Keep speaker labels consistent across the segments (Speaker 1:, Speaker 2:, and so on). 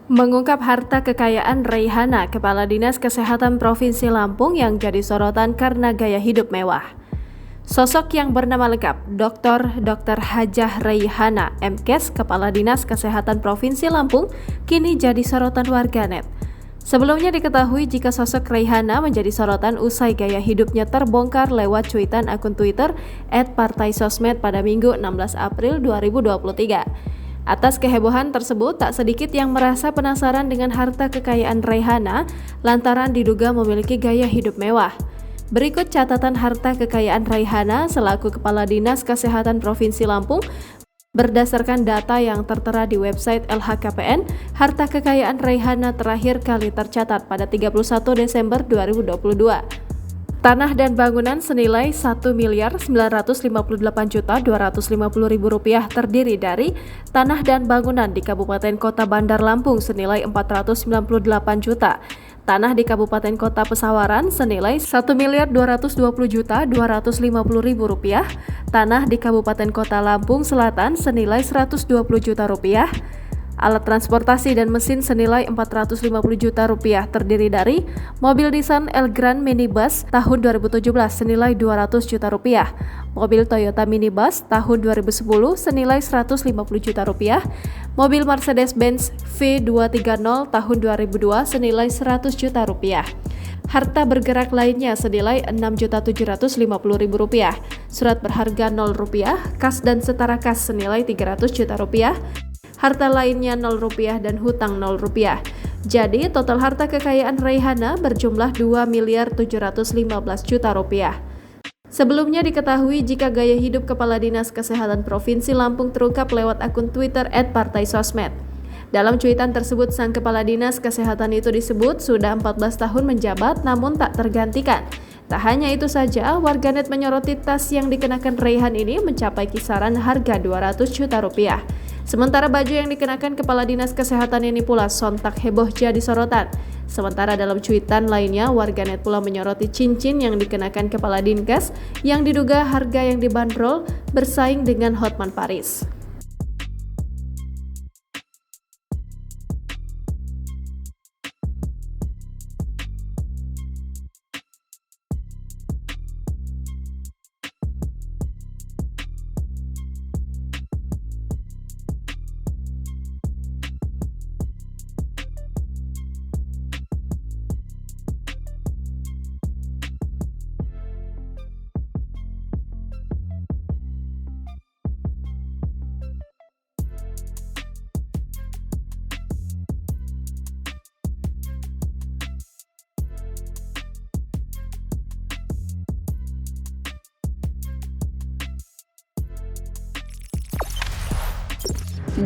Speaker 1: Mengungkap harta kekayaan Raihana, Kepala Dinas Kesehatan Provinsi Lampung yang jadi sorotan karena gaya hidup mewah. Sosok yang bernama lengkap Dr. Hajah Raihana, MKes, Kepala Dinas Kesehatan Provinsi Lampung, kini jadi sorotan warganet. Sebelumnya diketahui jika sosok Raihana menjadi sorotan usai gaya hidupnya terbongkar lewat cuitan akun Twitter @partaisosmed pada Minggu 16 April 2023. Atas kehebohan tersebut, tak sedikit yang merasa penasaran dengan harta kekayaan Raihana lantaran diduga memiliki gaya hidup mewah. Berikut catatan harta kekayaan Raihana selaku Kepala Dinas Kesehatan Provinsi Lampung. Berdasarkan data yang tertera di website LHKPN, harta kekayaan Raihana terakhir kali tercatat pada 31 Desember 2022. Tanah dan bangunan senilai Rp1.958.250.000 terdiri dari tanah dan bangunan di Kabupaten Kota Bandar Lampung senilai Rp498 juta, tanah di Kabupaten Kota Pesawaran senilai Rp1.220.250.000, tanah di Kabupaten Kota Lampung Selatan senilai Rp120 juta, alat transportasi dan mesin senilai Rp450 juta terdiri dari mobil Nissan Elgrand minibus tahun 2017 senilai Rp200 juta, mobil Toyota minibus tahun 2010 senilai Rp150 juta, mobil Mercedes-Benz V230 tahun 2002 senilai Rp100 juta. Harta bergerak lainnya senilai Rp6.750.000, surat berharga Rp0, kas dan setara kas senilai Rp300 juta, harta lainnya Rp0 dan hutang Rp0. Jadi total harta kekayaan Raihana berjumlah Rp2.715 juta. Sebelumnya diketahui jika gaya hidup Kepala Dinas Kesehatan Provinsi Lampung terungkap lewat akun Twitter @partaisosmed. Dalam cuitan tersebut, sang Kepala Dinas Kesehatan itu disebut sudah 14 tahun menjabat namun tak tergantikan. Tak hanya itu saja, warganet menyoroti tas yang dikenakan Raihan ini mencapai kisaran harga Rp200 juta. Sementara baju yang dikenakan Kepala Dinas Kesehatan ini pula sontak heboh jadi sorotan. Sementara dalam cuitan lainnya, warganet pula menyoroti cincin yang dikenakan Kepala Dinkes yang diduga harga yang dibanderol bersaing dengan Hotman Paris.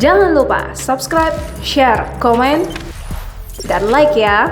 Speaker 1: Jangan lupa subscribe, share, komen, dan like ya!